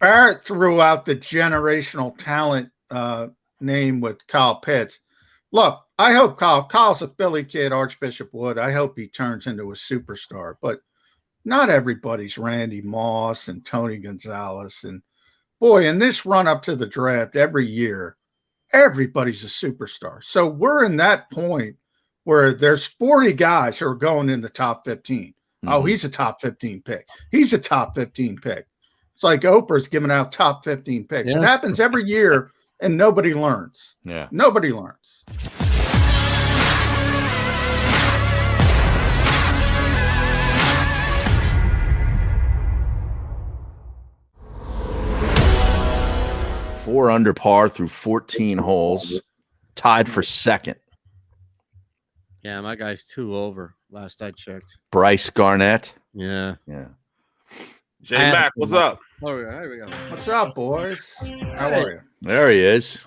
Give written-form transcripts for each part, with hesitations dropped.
Barrett threw out the generational talent name with Kyle Pitts. Look, I hope Kyle's a Philly kid, Archbishop Wood. I hope he turns into a superstar, but not everybody's Randy Moss and Tony Gonzalez. And boy, in this run up to the draft every year, everybody's a superstar. So we're in that point where there's 40 guys who are going in the top 15. Mm-hmm. Oh, he's a top 15 pick. He's a top 15 pick. It's like Oprah's giving out top 15 picks. Yeah. It happens every year, and nobody learns. Yeah. Nobody learns. Four under par through 14 holes, tied for second. Yeah, my guy's 2 over. Last I checked. Bryce Garnett. Yeah. J-Mac, what's up? Oh, here we go. What's up, boys? How are you? There he is.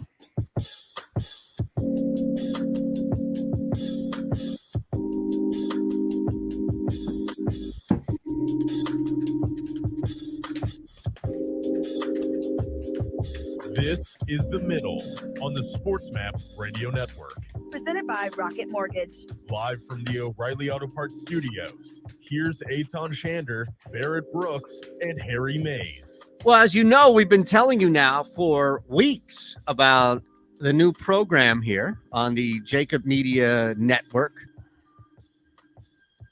This is The Middle on the Sports Map Radio Network. Presented by Rocket Mortgage. Live from the O'Reilly Auto Parts Studios. Here's Eitan Shander, Barrett Brooks, and Harry Mays. Well, as you know, we've been telling you now for weeks about the new program here on the JAKIB Media Network.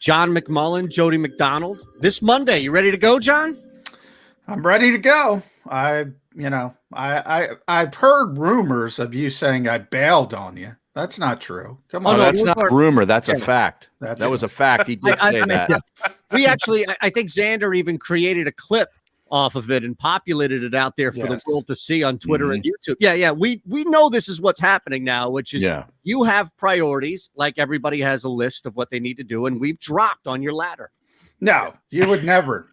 John McMullen, Jody McDonald. This Monday, you ready to go, John? I'm ready to go. I've heard rumors of you saying I bailed on you. That's not true. Come on. No, that's not a rumor. That's a fact. That was a fact. He did say that. We actually, I think Xander even created a clip off of it and populated it out there for the world to see on Twitter and YouTube. Yeah. We know this is what's happening now, which is you have priorities, like everybody has a list of what they need to do, and we've dropped on your ladder. No, you would never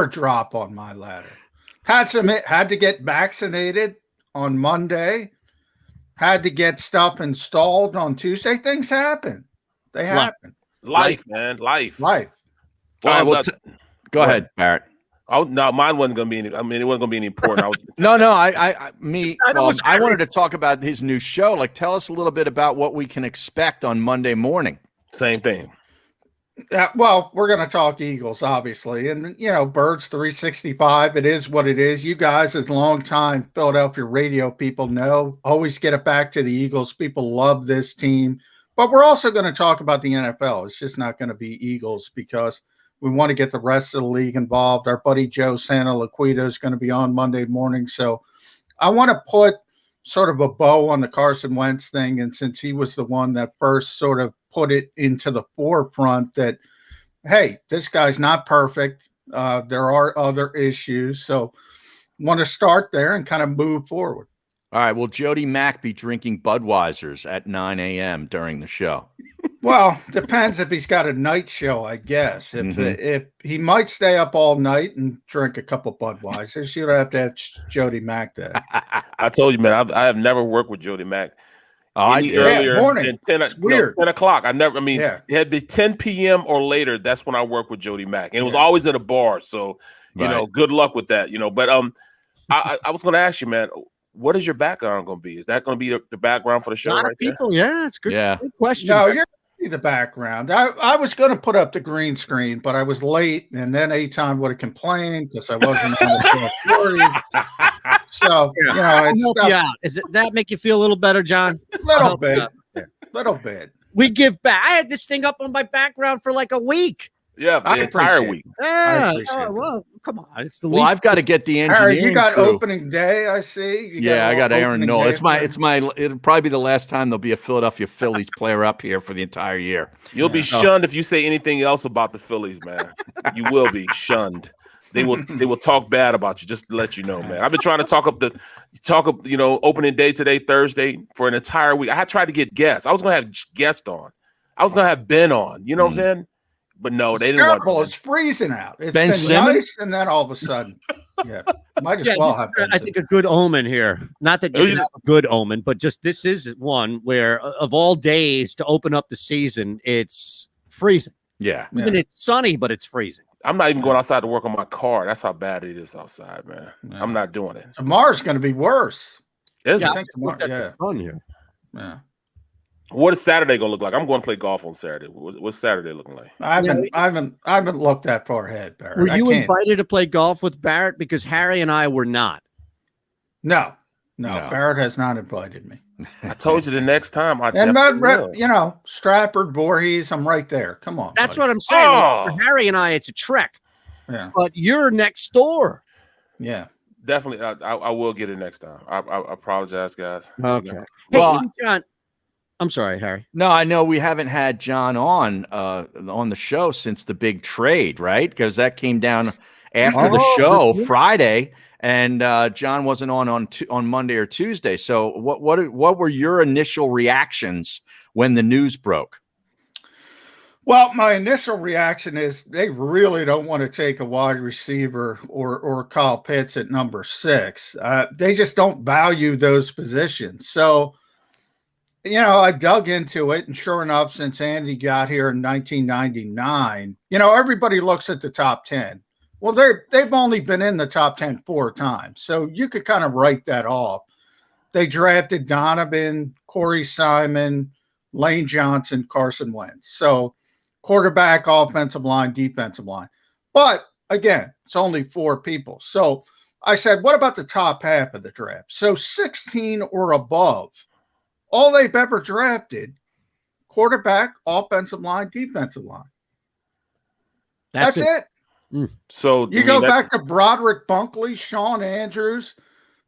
drop on my ladder. Had to get vaccinated on Monday. Had to get stuff installed on Tuesday. Things happen. They happen. Life, man. Life. Well, well, go ahead, Barrett. Oh no, mine wasn't gonna be any. I mean, it wasn't gonna be any important. I wanted to talk about his new show. Like, tell us a little bit about what we can expect on Monday morning. Same thing. Well, we're going to talk Eagles, obviously. And, Birds 365, it is what it is. You guys, as longtime Philadelphia radio people, know, always get it back to the Eagles. People love this team. But we're also going to talk about the NFL. It's just not going to be Eagles because we want to get the rest of the league involved. Our buddy Joe Santoliquito is going to be on Monday morning. So I want to put sort of a bow on the Carson Wentz thing. And since he was the one that first sort of put it into the forefront that, hey, this guy's not perfect. There are other issues. So want to start there and kind of move forward. All right. Will Jody Mack be drinking Budweisers at 9 a.m. during the show? Well, depends if he's got a night show, I guess. If he might stay up all night and drink a couple Budweisers, you'd have to have Jody Mack there. I told you, man, I have never worked with Jody Mack. Earlier morning. Than 10 o'clock. It had to be 10 p.m. or later. That's when I worked with Jody Mack. And it was always at a bar. So, good luck with that, But I was going to ask you, man, what is your background going to be? Is that going to be the background for the show? A lot of people, it's good. Yeah. Good question. No, you're the background. I was going to put up the green screen, but I was late, and then Eitan would have complained because I wasn't on the story. So Is it that make you feel a little better, John? Little bit. We give back. I had this thing up on my background for like a week. Yeah, the entire week. Yeah. Well, come on. It's the least. I've got to get the engineering. You got crew. opening day, I see. I got Aaron Noel. It'll probably be the last time there'll be a Philadelphia Phillies player up here for the entire year. You'll be shunned if you say anything else about the Phillies, man. You will be shunned. They will talk bad about you, just to let you know, man. I've been trying to talk up opening day today, Thursday, for an entire week. I had tried to get guests. I was gonna have guests on. I was gonna have Ben on. You know what I'm saying? But no, they didn't want to. It's freezing out. It's Ben been Simmons? nice, and then all of a sudden, might as well have. I think a good omen here. Not that you have a good omen, but just this is one where, of all days to open up the season, it's freezing. Yeah. Even it's sunny, but it's freezing. I'm not even going outside to work on my car. That's how bad it is outside, man. Yeah. I'm not doing it. Tomorrow's going to be worse. Is yeah, it? I think tomorrow, here. Yeah. What is Saturday going to look like? I'm going to play golf on Saturday. What's Saturday looking like? I haven't looked that far ahead, Barrett. Were you invited to play golf with Barrett? Because Harry and I were not. No. Barrett has not invited me. I told you the next time. Stratford, Voorhees, I'm right there. Come on. That's what I'm saying. For Harry and I, it's a trek. Yeah. But you're next door. Yeah. Definitely. I will get it next time. I apologize, guys. Okay. Hey, well, John, I'm sorry, Harry. No, I know we haven't had John on the show since the big trade, right? Because that came down after the show Friday, and John wasn't on Monday or Tuesday. So what were your initial reactions when the news broke? Well, my initial reaction is they really don't want to take a wide receiver or Kyle Pitts at number 6. They just don't value those positions. So, I dug into it, and sure enough, since Andy got here in 1999, everybody looks at the top 10. Well, they've only been in the top 10 4 times, so you could kind of write that off. They drafted Donovan, Corey Simon, Lane Johnson, Carson Wentz. So quarterback, offensive line, defensive line. But again, it's only 4 people. So I said, what about the top half of the draft? So 16 or above. All they've ever drafted, quarterback, offensive line, defensive line. That's it. So you go back to Broderick Bunkley, Sean Andrews,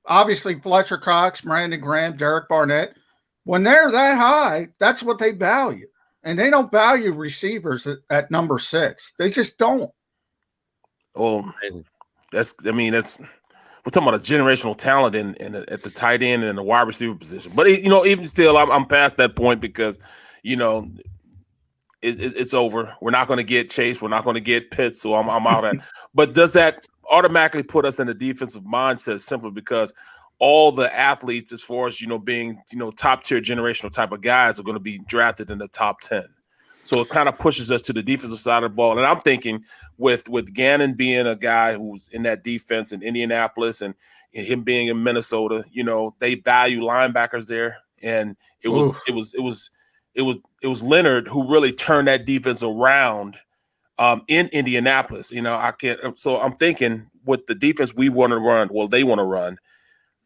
obviously Fletcher Cox, Brandon Graham, Derek Barnett. When they're that high, that's what they value. And they don't value receivers at number 6. They just don't. Well, we're talking about a generational talent at the tight end and in the wide receiver position. But even still, I'm past that point because it's over. We're not going to get Chase. We're not going to get Pitts. So I'm out at. But does that automatically put us in a defensive mindset simply because all the athletes, as far as being top tier generational type of guys, are going to be drafted in the top 10? So it kind of pushes us to the defensive side of the ball. And I'm thinking with Gannon being a guy who's in that defense in Indianapolis and him being in Minnesota, they value linebackers there. And it was Leonard who really turned that defense around in Indianapolis. So I'm thinking with the defense we want to run, they want to run.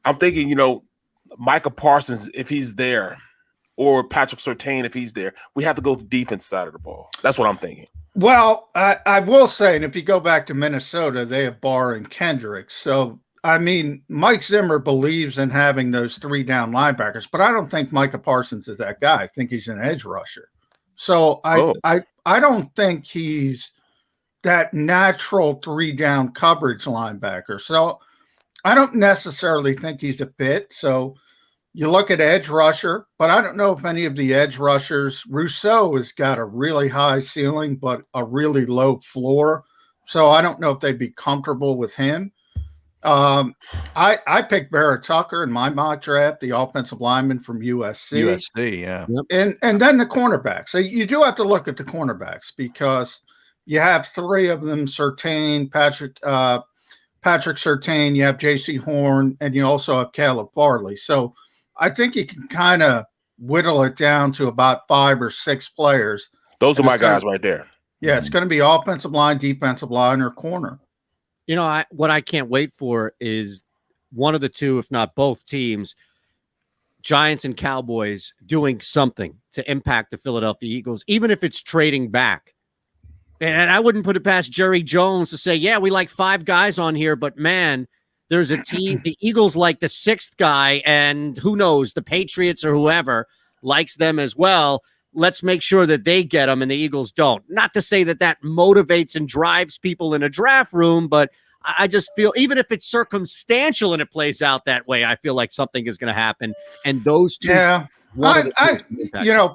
I'm thinking, Micah Parsons, if he's there, or Patrick Surtain, if he's there, we have to go to the defense side of the ball. That's what I'm thinking. Well, I will say, and if you go back to Minnesota, they have Barr and Kendricks. So, Mike Zimmer believes in having those 3 down linebackers, but I don't think Micah Parsons is that guy. I think he's an edge rusher. So I don't think he's that natural 3 down coverage linebacker. So I don't necessarily think he's a fit. So you look at edge rusher, but I don't know if any of the edge rushers, Rousseau has got a really high ceiling, but a really low floor. So I don't know if they'd be comfortable with him. I picked Barrett Tucker in my mock draft, the offensive lineman from USC. Yeah. And then the cornerbacks. So you do have to look at the cornerbacks because you have 3 of them, Surtain, Patrick Surtain, you have J.C. Horn, and you also have Caleb Farley. So I think you can kind of whittle it down to about 5 or 6 players. Those are my guys right there. Yeah, it's going to be offensive line, defensive line, or corner. What I can't wait for is one of the 2, if not both teams, Giants and Cowboys, doing something to impact the Philadelphia Eagles, even if it's trading back. And I wouldn't put it past Jerry Jones to say, yeah, we like 5 guys on here, but man, there's a team, the Eagles like the 6th guy, and who knows, the Patriots or whoever likes them as well. Let's make sure that they get them and the Eagles don't. Not to say that motivates and drives people in a draft room, but I just feel even if it's circumstantial and it plays out that way, I feel like something is going to happen. And those 2. Yeah.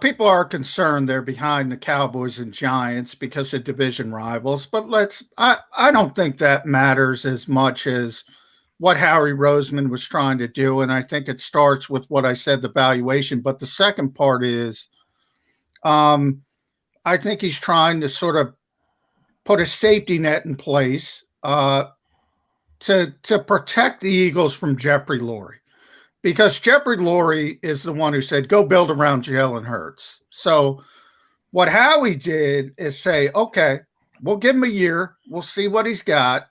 People are concerned they're behind the Cowboys and Giants because of division rivals, but I don't think that matters as much as what Howie Roseman was trying to do. And I think it starts with what I said, the valuation. But the second part is I think he's trying to sort of put a safety net in place to protect the Eagles from Jeffrey Lurie, because Jeffrey Lurie is the one who said, go build around Jalen Hurts. So what Howie did is say, okay, we'll give him a year. We'll see what he's got.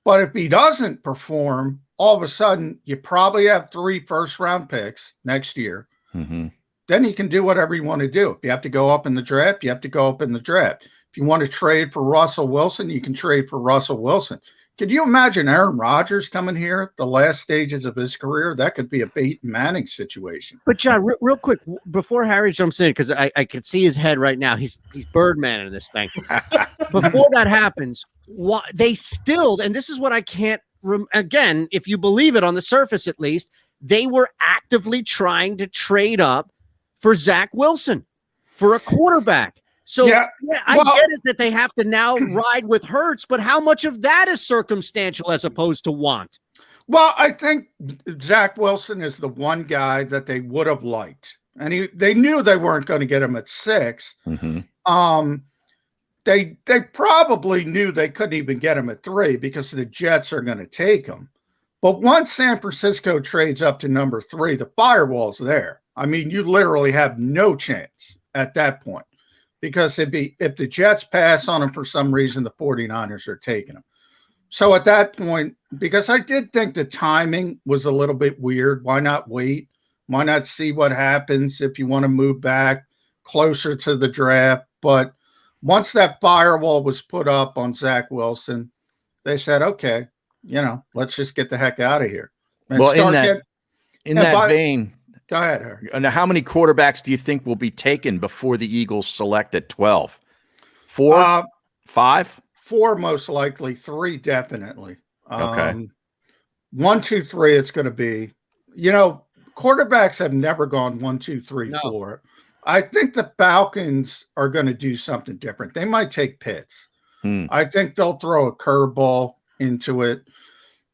But if he doesn't perform, all of a sudden you probably have 3 first-round picks next year. Mm-hmm. Then you can do whatever you want to do. If you have to go up in the draft, you have to go up in the draft. If you want to trade for Russell Wilson, you can trade for Russell Wilson. Could you imagine Aaron Rodgers coming here at the last stages of his career? That could be a Peyton Manning situation. But John, real quick, before Harry jumps in, because I can see his head right now. He's Birdman in this thing. Before that happens, they still, and this is what I can't, again, if you believe it on the surface at least, they were actively trying to trade up for Zach Wilson, for a quarterback. So I get it that they have to now ride with Hurts, but how much of that is circumstantial as opposed to want? Well, I think Zach Wilson is the one guy that they would have liked. And they knew they weren't going to get him at 6. Mm-hmm. They probably knew they couldn't even get him at 3 because the Jets are going to take him. But once San Francisco trades up to number 3, the firewall's there. I mean, you literally have no chance at that point, because if the Jets pass on him for some reason, the 49ers are taking him. So at that point, because I did think the timing was a little bit weird, why not wait? Why not see what happens if you want to move back closer to the draft? But once that firewall was put up on Zach Wilson, they said, okay, let's just get the heck out of here. And well, in that vein, go ahead, Harry. Now, how many quarterbacks do you think will be taken before the Eagles select at 12? 4? 5? 4 most likely, 3 definitely. Okay. 1, 2, 3 it's going to be. Quarterbacks have never gone 1, 2, 3, 4. I think the Falcons are going to do something different. They might take Pitts. I think they'll throw a curveball into it.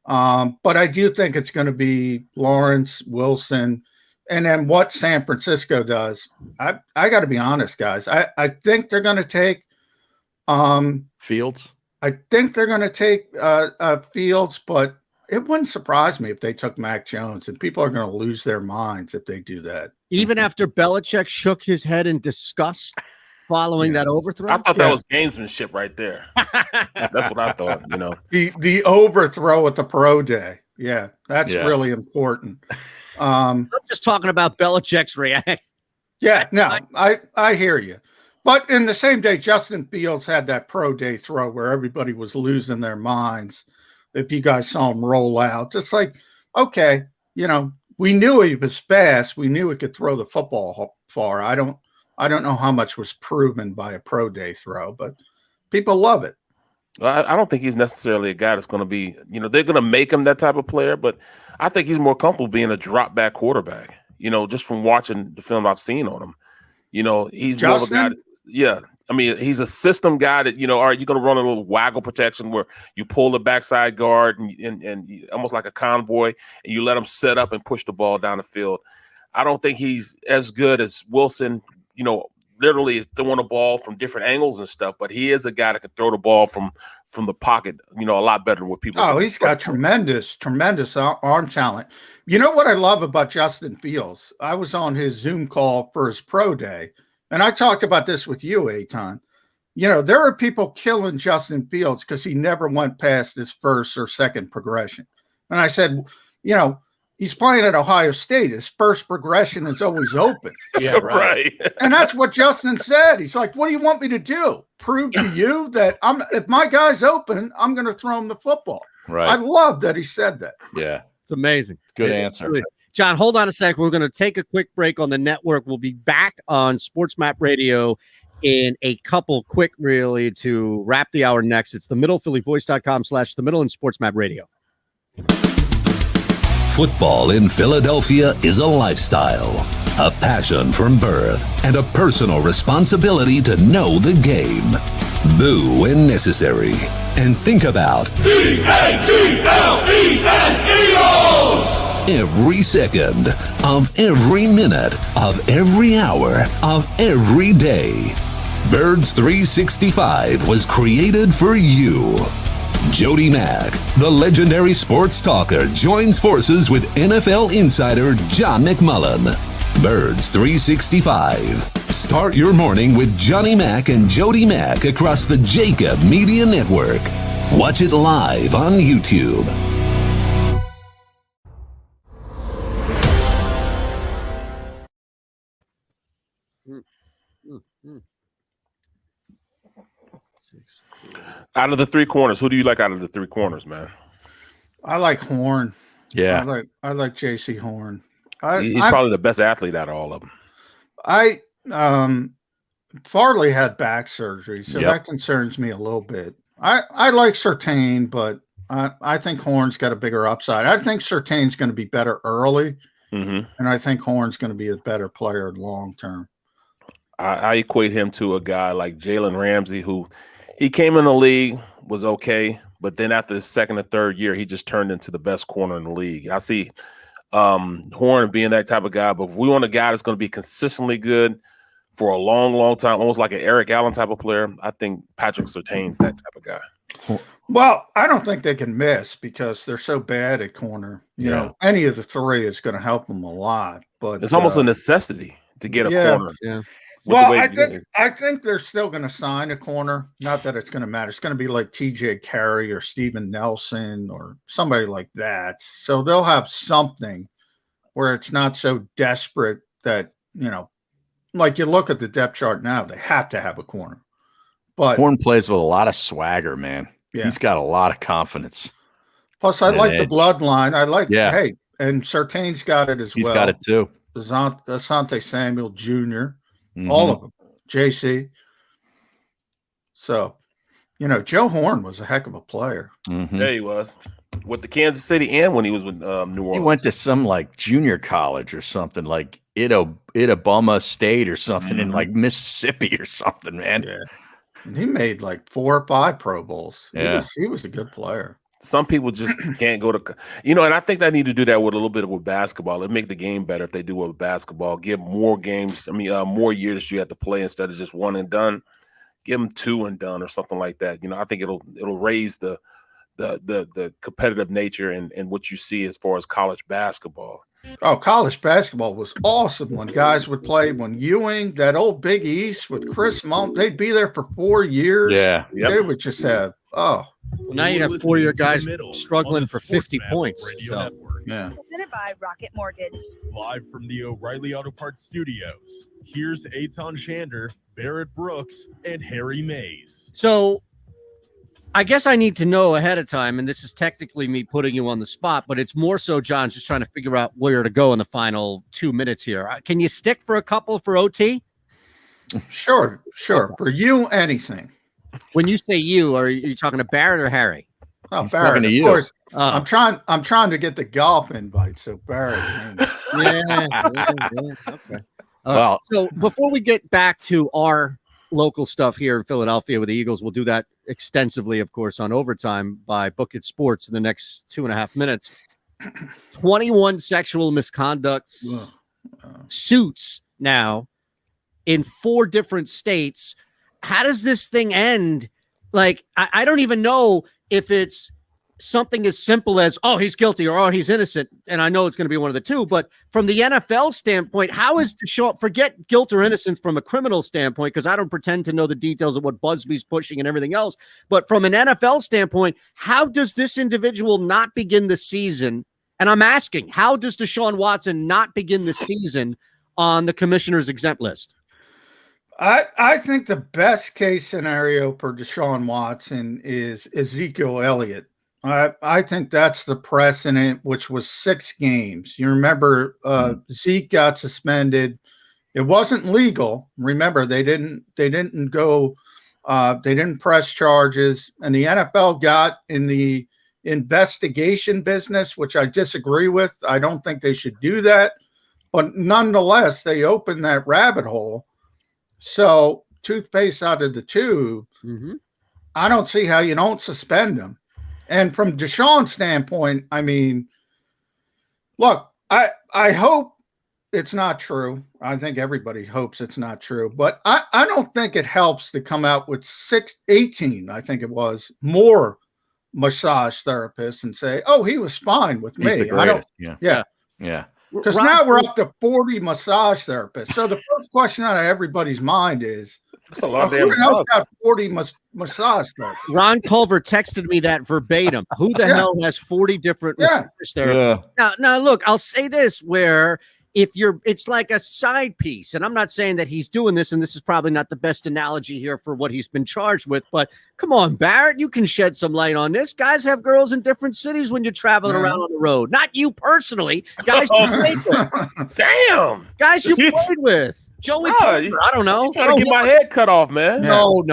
But I do think it's going to be Lawrence, Wilson, and then what San Francisco does. I got to be honest, guys. I think they're going to take Fields. I think they're going to take Fields, but it wouldn't surprise me if they took Mac Jones, and people are going to lose their minds if they do that. Even after Belichick shook his head in disgust following that overthrow? I thought that was gamesmanship right there. That's what I thought, The overthrow at the pro day. Yeah, that's really important. I'm just talking about Belichick's reaction. Yeah, no, I hear you. But in the same day, Justin Fields had that pro day throw where everybody was losing their minds. If you guys saw him roll out, it's like, okay, we knew he was fast. We knew he could throw the football far. I don't know how much was proven by a pro day throw, but people love it. I don't think he's necessarily a guy that's going to be, they're going to make him that type of player, but I think he's more comfortable being a drop back quarterback, just from watching the film I've seen on him. He's Justin? more of a guy. Yeah. I mean, he's a system guy that, all right, you're going to run a little waggle protection where you pull the backside guard and almost like a convoy, and you let him set up and push the ball down the field. I don't think he's as good as Wilson, literally throwing the ball from different angles and stuff, but he is a guy that can throw the ball from the pocket, a lot better than what people. Oh, he's got tremendous arm talent. You know what I love about Justin Fields? I was on his Zoom call for his pro day, and I talked about this with you, Eitan. There are people killing Justin Fields because he never went past his first or second progression. And I said, he's playing at Ohio State. His first progression is always open. Yeah, right. And that's what Justin said. He's like, what do you want me to do? Prove to you that if my guy's open, I'm going to throw him the football. Right. I love that he said that. Yeah. It's amazing. Good answer. Really. John, hold on a sec. We're going to take a quick break on the network. We'll be back on Sports Map Radio in a couple quick, really, to wrap the hour next. It's themiddlephillyvoice.com/themiddle and Sports Map Radio. Football in Philadelphia is a lifestyle, a passion from birth, and a personal responsibility to know the game. Boo when necessary. And think about Eagles! Every second of every minute of every hour of every day. Birds 365 was created for you. Jody Mack, the legendary sports talker, joins forces with NFL insider John McMullen. Birds 365. Start your morning with Johnny Mack and Jody Mack across the JAKIB Media Network. Watch it live on YouTube. Out of the three corners, who do you like out of the three corners, man? I like Horn. Yeah. I like JC Horn. He's probably the best athlete out of all of them. Farley had back surgery, so that concerns me a little bit. I like Surtain, but I think Horn's got a bigger upside. I think Surtain's going to be better early, and I think Horn's going to be a better player long term. I equate him to a guy like Jalen Ramsey, who he came in the league, was okay, but then after the second or third year, he just turned into the best corner in the league. I see Horn being that type of guy, but if we want a guy that's going to be consistently good for a long, long time, almost like an Eric Allen type of player, I think Patrick Surtain's that type of guy. Well, I don't think they can miss because they're so bad at corner. You know, any of the three is going to help them a lot. But it's almost a necessity to get a corner. Yeah. Well, I think they're still going to sign a corner. Not that it's going to matter. It's going to be like TJ Carey or Steven Nelson or somebody like that. So they'll have something where it's not so desperate that, you know, like you look at the depth chart now, they have to have a corner. But Horn plays with a lot of swagger, man. Yeah. He's got a lot of confidence. Plus, I like the bloodline. I like, hey, and Surtain's got it as well. He's got it too. Asante Samuel Jr., all of them, JC. So, you know, Joe Horn was a heck of a player. Yeah, he was with the Kansas City and when he was with New Orleans. He went to some like junior college or something like Itawamba State or something in like Mississippi or something, man. Yeah. And he made like 4 or 5 Pro Bowls. Yeah. He was a good player. Some people just can't go to, you know, and I think they need to do that with a little bit with basketball. It'd make the game better if they do it with basketball. Give more games. I mean, more years you have to play instead of just one and done. Give them 2 and done or something like that. You know, I think it'll raise the competitive nature and what you see as far as college basketball. Oh, college basketball was awesome when guys would play. When Ewing, that old Big East with Chris Mullen, they'd be there for 4 years. Yeah. They would just have, Well, now you have 4-year guys struggling for 50 points. So. Yeah. Presented by Rocket Mortgage. Live from the O'Reilly Auto Parts Studios, here's Eitan Shander, Barrett Brooks, and Harry Mays. So I guess I need to know ahead of time, and this is technically me putting you on the spot, but it's more so John's just trying to figure out where to go in the final 2 minutes here. Can you stick for a couple for OT? Sure. For you, anything. When you say you, are you talking to Barrett or Harry? Oh, Barrett, of course. I'm trying to get the golf invite, so Barrett. Okay. Well, so before we get back to our local stuff here in Philadelphia with the Eagles, we'll do that extensively, of course, on Overtime by JAKIB Sports in the next 2.5 minutes. 21 sexual misconduct suits now in 4 different states. How does this thing end? Like, I don't even know if it's something as simple as, oh, he's guilty or, oh, he's innocent. And I know it's going to be one of the two. But from the NFL standpoint, how is Deshaun, forget guilt or innocence from a criminal standpoint, because I don't pretend to know the details of what Busby's pushing and everything else. But from an NFL standpoint, how does this individual not begin the season? And I'm asking, how does Deshaun Watson not begin the season on the commissioner's exempt list? I think the best case scenario for Deshaun Watson is Ezekiel Elliott. I think that's the precedent, which was 6 games. You remember Zeke got suspended. It wasn't legal. Remember, they didn't press charges, and the NFL got in the investigation business, which I disagree with. I don't think they should do that. But nonetheless, they opened that rabbit hole. So toothpaste out of the tube. I don't see how you don't suspend him. And from Deshaun's standpoint, I mean, look, I hope it's not true. I think everybody hopes it's not true, but I don't think it helps to come out with 18, I think it was, more massage therapists and say, "Oh, he was fine with He's me." the greatest. Yeah. Because now we're up to 40 massage therapists. So the first question out of everybody's mind is, that's a lot of who damn the hell's massage. got 40 massage therapists? Ron Culver texted me that verbatim. Who the hell has 40 different massage therapists? Now, look, I'll say this, where it's like a side piece, and I'm not saying that he's doing this, and this is probably not the best analogy here for what he's been charged with, but come on, Barrett, you can shed some light on this. Guys have girls in different cities when you're traveling around on the road. Not you personally, guys you played with. Damn. Guys you played with. Joey, I don't know. You trying to get my head cut off, man? No,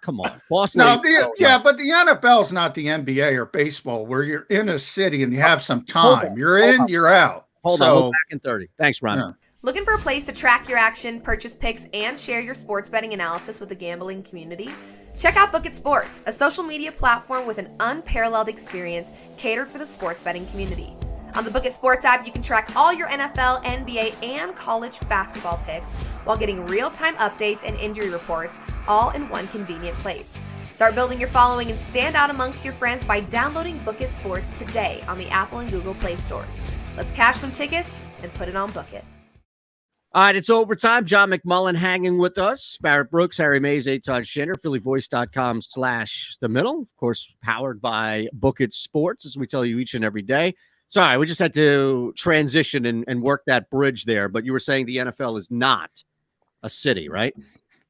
come on, Boston. But the NFL is not the NBA or baseball, where you're in a city and you have some time. You're in, you're out. Hold on, we'll back in 30. Thanks, Ron. Yeah. Looking for a place to track your action, purchase picks, and share your sports betting analysis with the gambling community? Check out JAKIB Sports, a social media platform with an unparalleled experience catered for the sports betting community. On the JAKIB Sports app, you can track all your NFL, NBA, and college basketball picks while getting real-time updates and injury reports all in one convenient place. Start building your following and stand out amongst your friends by downloading JAKIB Sports today on the Apple and Google Play stores. Let's cash some tickets and put it on Book It. All right, it's overtime. John McMullen hanging with us. Barrett Brooks, Harry Mays, Eitan Shander, phillyvoice.com/the middle. Of course, powered by Book It Sports, as we tell you each and every day. Sorry, we just had to transition and work that bridge there. But you were saying the NFL is not a city, right?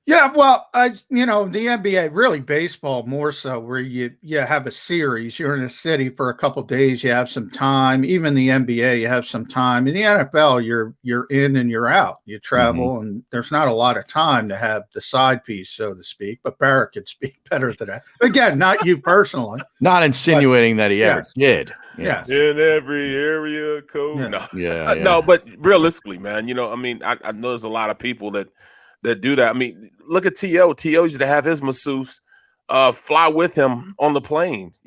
Yeah, well, the NBA, really baseball more so, where you have a series. You're in a city for a couple of days, you have some time. Even the NBA, you have some time. In the NFL, you're in and you're out. You travel, and there's not a lot of time to have the side piece, so to speak. But Barrett could speak better than that. Again, not you personally. Not insinuating that he ever did. Yeah. In every area code. Yeah. No, but realistically, man, I know there's a lot of people that do that. I mean, look at T.O. T.O. used to have his masseuse fly with him on the planes.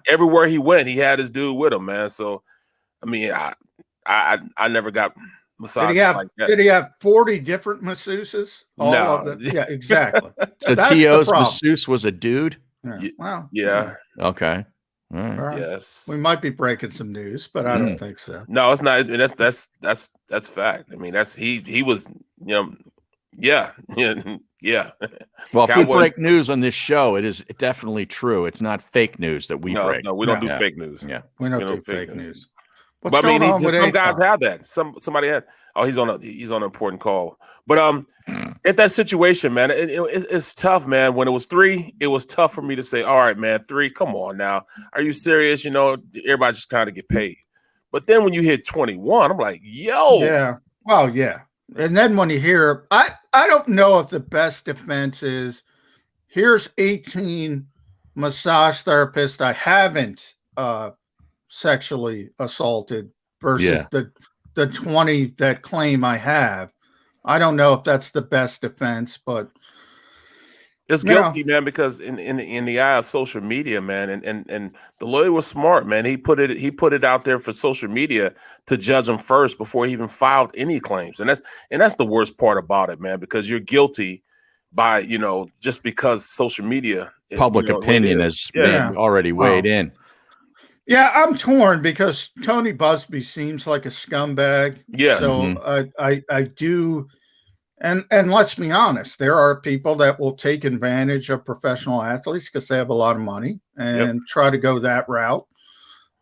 Everywhere he went, he had his dude with him, man. So, I mean, I never got massages like that. Did he have 40 different masseuses? No. Yeah, exactly. So T.O.'s masseuse was a dude? Yeah. Wow. Yeah. Okay. All right. Yes. We might be breaking some news, but I don't think so. No, it's not. And that's fact. I mean, he was, yeah. Well, if we break news on this show, it is definitely true. It's not fake news that we break. No, we don't do fake news. Yeah, we don't do fake news. But I mean, some guys have that. Somebody had. Oh, he's on an important call. But at that situation, man, it's tough, man. When it was 3, it was tough for me to say, all right, man, 3. Come on now, are you serious? Everybody just kind of get paid. But then when you hit 21, I'm like, yo, yeah, well, yeah. And then when you hear, I don't know if the best defense is, here's 18 massage therapists I haven't sexually assaulted versus the 20 that claim I have. I don't know if that's the best defense, but it's guilty, man, because in the eye of social media, man, and the lawyer was smart, man. He put it out there for social media to judge him first before he even filed any claims. And that's the worst part about it, man, because you're guilty by, just because social media public opinion has already weighed in. Yeah, I'm torn because Tony Busby seems like a scumbag. Yes. So I do. And let's be honest, there are people that will take advantage of professional athletes because they have a lot of money and try to go that route.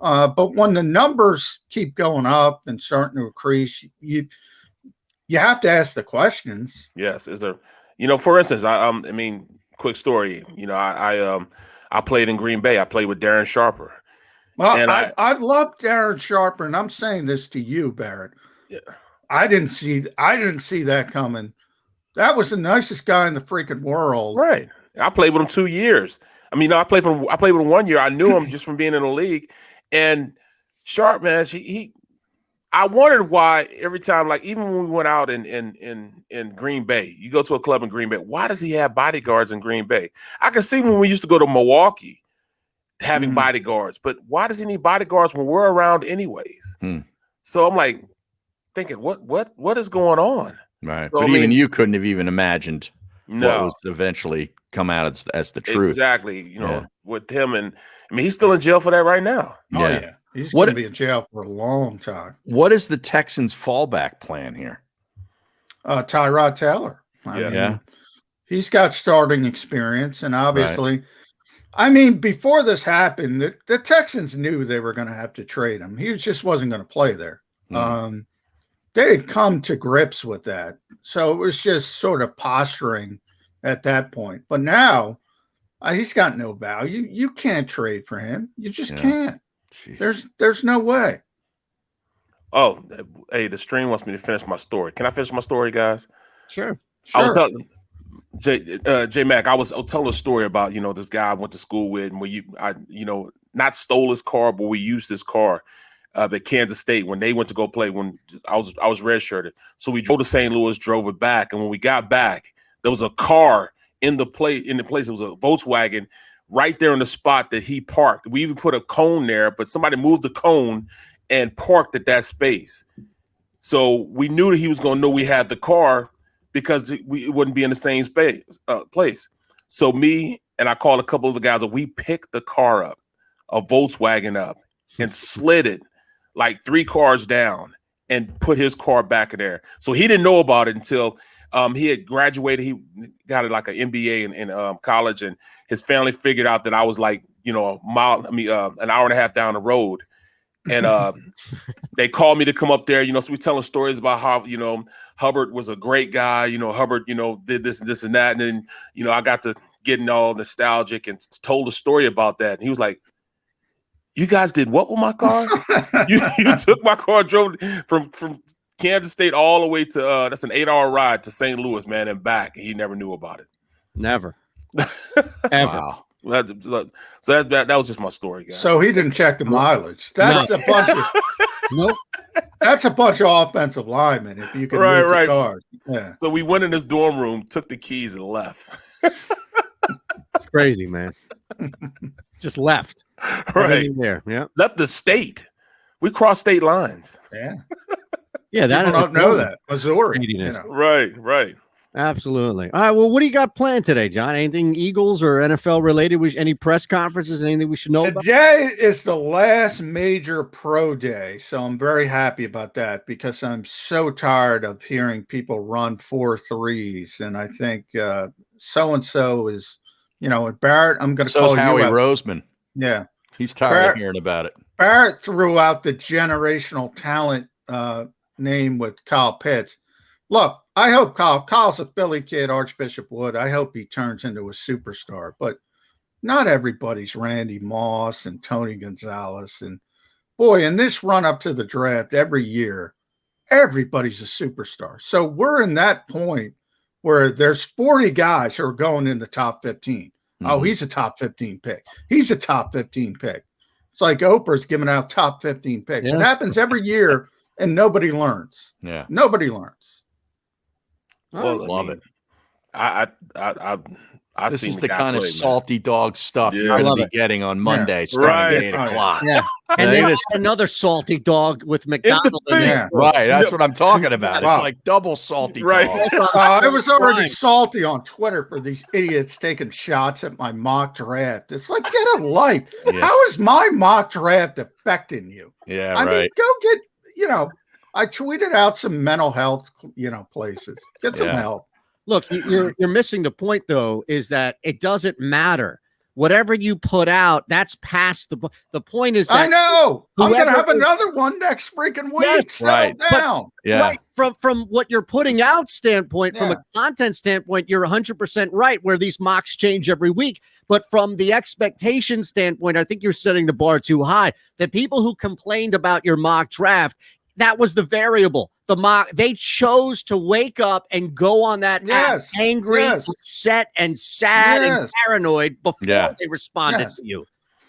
But when the numbers keep going up and starting to increase, you have to ask the questions. Yes. Is there, for instance, I mean, quick story, I played in Green Bay. I played with Darren Sharper. Well, and I love Darren Sharper, and I'm saying this to you, Barrett. Yeah. I didn't see that coming. That was the nicest guy in the freaking world. Right. I played with him 2 years. I mean, I played with him 1 year. I knew him just from being in the league. And Sharp, man, I wondered why every time, like even when we went out in Green Bay, you go to a club in Green Bay, why does he have bodyguards in Green Bay? I can see when we used to go to Milwaukee having bodyguards, but why does he need bodyguards when we're around anyways? So I'm like, thinking, what is going on? Right. So, But I even mean, you couldn't have even imagined what no, was eventually come out as the truth. exactly. Yeah. With him, and I mean, he's still in jail for that right now. Oh Yeah. yeah, he's What- going to be in jail for a long time. What is the Texans' fallback plan here? Tyrod Taylor. I Yeah. mean, Yeah. he's got starting experience, and obviously, I mean, before this happened, the Texans knew they were going to have to trade him. He just wasn't going to play there. Mm. They had come to grips with that, so it was just sort of posturing at that point. But now, he's got no value. You can't trade for him. You just can't. Jeez. There's no way. Oh, hey, the stream wants me to finish my story. Can I finish my story, guys? Sure. I was telling J Mac, I'll tell a story about, this guy I went to school with, and not stole his car, but we used his car at Kansas State when they went to go play when I was redshirted. So we drove to St. Louis, drove it back, and when we got back, there was a car in the place. It was a Volkswagen right there in the spot that he parked. We even put a cone there, but somebody moved the cone and parked at that space. So we knew that he was going to know we had the car because it wouldn't be in the same place. So me and I called a couple of the guys, and we picked the car up, a Volkswagen up, and slid it like 3 cars down and put his car back in there. So he didn't know about it until he had graduated. He got like an MBA in college, and his family figured out that I was like, an hour and a half down the road. And they called me to come up there, so we're telling stories about how, Hubbard was a great guy, Hubbard, did this and this and that. And then, I got to getting all nostalgic and told a story about that. And he was like, "You guys did what with my car? you took my car, drove from Kansas State all the way to that's an 8-hour ride to St. Louis, man, and back." And he never knew about it. Never. Ever. Wow. So that was just my story, guys. So he didn't check the mileage. That's a bunch of Nope. that's a bunch of offensive linemen. If you can Right, move the right. cars. Yeah. So we went in his dorm room, took the keys, and left. It's crazy, man. Just left. Right. Everything there. Yeah. Left the state. We crossed state lines. Yeah. Yeah. That People don't know that. Missouri. Craziness. Right. Absolutely. All right. Well, what do you got planned today, John? Anything Eagles or NFL related? Any press conferences? Anything we should know about? Today is the last major pro day, so I'm very happy about that because I'm so tired of hearing people run 4.3s, and I think so and so is, and Barrett. I'm going to call Howie you out. Roseman. Yeah, He's tired of hearing about it. Barrett threw out the generational talent name with Kyle Pitts. Look, I hope Kyle's a Philly kid, Archbishop Wood. I hope he turns into a superstar, but not everybody's Randy Moss and Tony Gonzalez. And boy, in this run up to the draft every year, everybody's a superstar. So we're in that point where there's 40 guys who are going in the top 15. Mm-hmm. Oh, he's a top 15 pick. He's a top 15 pick. It's like Oprah's giving out top 15 picks. Yeah. It happens every year and nobody learns. Yeah. Nobody learns. Well, love it. This is the kind of salty dog stuff you're going to be getting on Monday, starting at 8 o'clock. Yeah, and then another salty dog with McDonald's. Right, that's what I'm talking about. It's like double salty. Right. I was already salty on Twitter for these idiots taking shots at my mock draft. It's like, get a life. Yeah. How is my mock draft affecting you? Yeah, I mean, go get, I tweeted out some mental health, places. Get some help. Look, you're missing the point, though, is that it doesn't matter. Whatever you put out, that's past the point is that I know. I'm going to have another one next freaking week. Yes, right. Down. Right. From what you're putting out standpoint, from a content standpoint, you're 100% right, where these mocks change every week. But from the expectation standpoint, I think you're setting the bar too high. The people who complained about your mock draft, that was the variable. The mock, they chose to wake up and go on that app angry, upset, and sad and paranoid before they responded to you.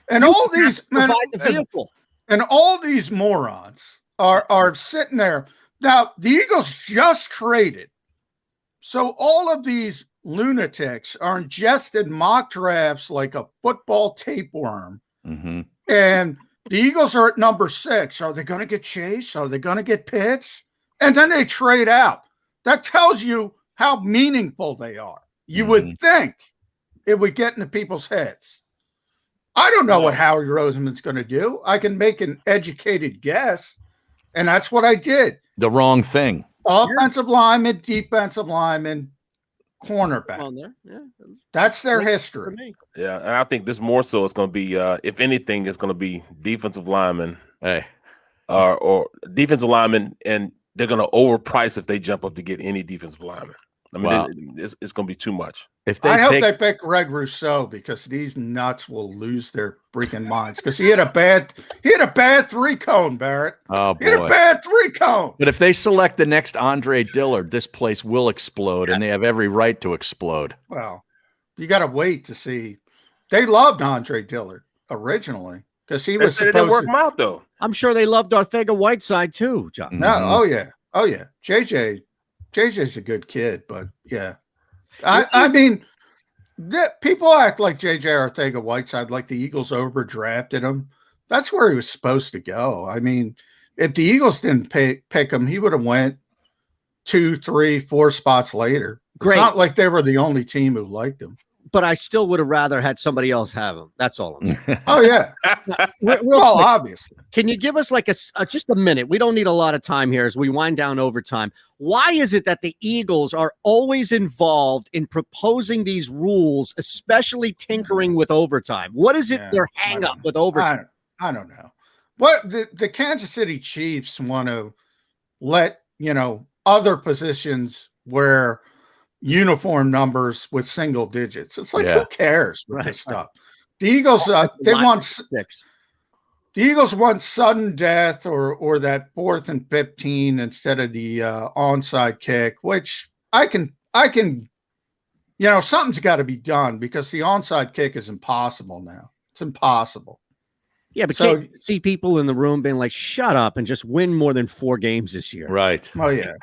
And all these provide the vehicle. And all these morons are sitting there. Now, the Eagles just traded. So all of these lunatics are ingested mock drafts like a football tapeworm. Mm-hmm. And the Eagles are at number 6. Are they going to get Chase? Are they going to get Pitts? and then they trade out. That tells you how meaningful they are. You would think it would get into people's heads. I don't know what Howie Roseman's going to do. I can make an educated guess, and that's what I did. The wrong thing. Offensive lineman, defensive lineman, cornerback. That's their history. Yeah, and I think this more so is going to be, if anything, it's going to be defensive linemen, or defensive linemen, and they're going to overprice if they jump up to get any defensive lineman. I mean, it's going to be too much. I hope they pick Greg Rousseau, because these nuts will lose their freaking minds, because he had a bad 3-cone, Barrett. Oh, boy. He had a bad 3-cone. But if they select the next Andre Dillard, this place will explode, and they have every right to explode. Well, you got to wait to see. They loved Andre Dillard originally, because he was supposed to work him out, though. I'm sure they loved Ortega-Whiteside too, John. No, oh yeah. JJ's a good kid, but yeah. I mean, people act like JJ Ortega-Whiteside, like the Eagles overdrafted him. That's where he was supposed to go. I mean, if the Eagles didn't pick him, he would have went 2, 3, 4 spots later. Great. It's not like they were the only team who liked him. But I still would have rather had somebody else have him. That's all I'm saying. Oh, yeah. Well, obviously. Can you give us like just a minute? We don't need a lot of time here as we wind down overtime. Why is it that the Eagles are always involved in proposing these rules, especially tinkering with overtime? What is it their hang up with overtime? I don't know. What the Kansas City Chiefs want to let, other positions where uniform numbers with single digits. It's like, who cares with this stuff? The Eagles, the Eagles want sudden death or that 4th and 15 instead of the onside kick, which I can, something's got to be done, because the onside kick is impossible now. It's impossible. Yeah, but can't you see people in the room being like, shut up and just win more than 4 games this year. Right. Oh, yeah.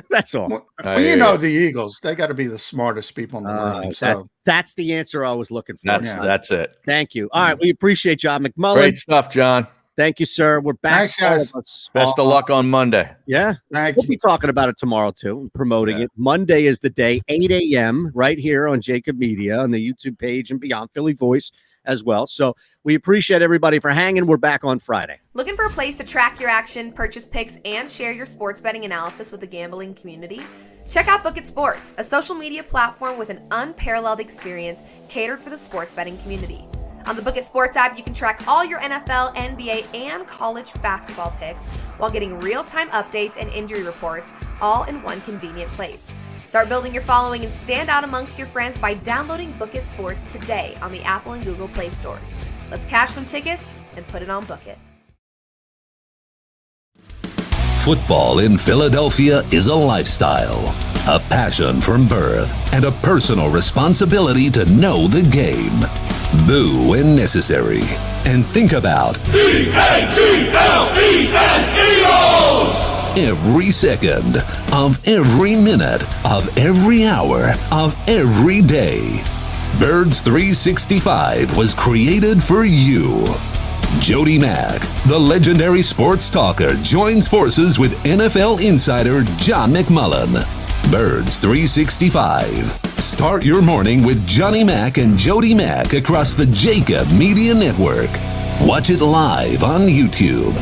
That's all. The Eagles, they got to be the smartest people in the room. So that's the answer I was looking for. That's it. Thank you. All right. We appreciate John McMullen. Great stuff, John. Thank you, sir. We're back. Thanks, guys. Best of luck on Monday. Yeah. We'll be talking about it tomorrow, too, and promoting it. Monday is the day, 8 a.m., right here on JAKIB Media, on the YouTube page and Beyond Philly Voice as well. So we appreciate everybody for hanging. We're back on Friday. Looking for a place to track your action, purchase picks, and share your sports betting analysis with the gambling community? Check out JAKIB Sports, a social media platform with an unparalleled experience catered for the sports betting community. On the JAKIB Sports app, you can track all your NFL, NBA, and college basketball picks while getting real-time updates and injury reports all in one convenient place. Start building your following and stand out amongst your friends by downloading JAKIB Sports today on the Apple and Google Play stores. Let's cash some tickets and put it on Book It. Football in Philadelphia is a lifestyle, a passion from birth, and a personal responsibility to know the game. Boo when necessary, and think about EATLES, Eagles! Every second of every minute of every hour of every day. Birds 365 was created for you. Jody Mack, the legendary sports talker, joins forces with NFL insider John McMullen. Birds 365. Start your morning with Johnny Mack and Jody Mack across the JAKIB Media Network. Watch it live on YouTube.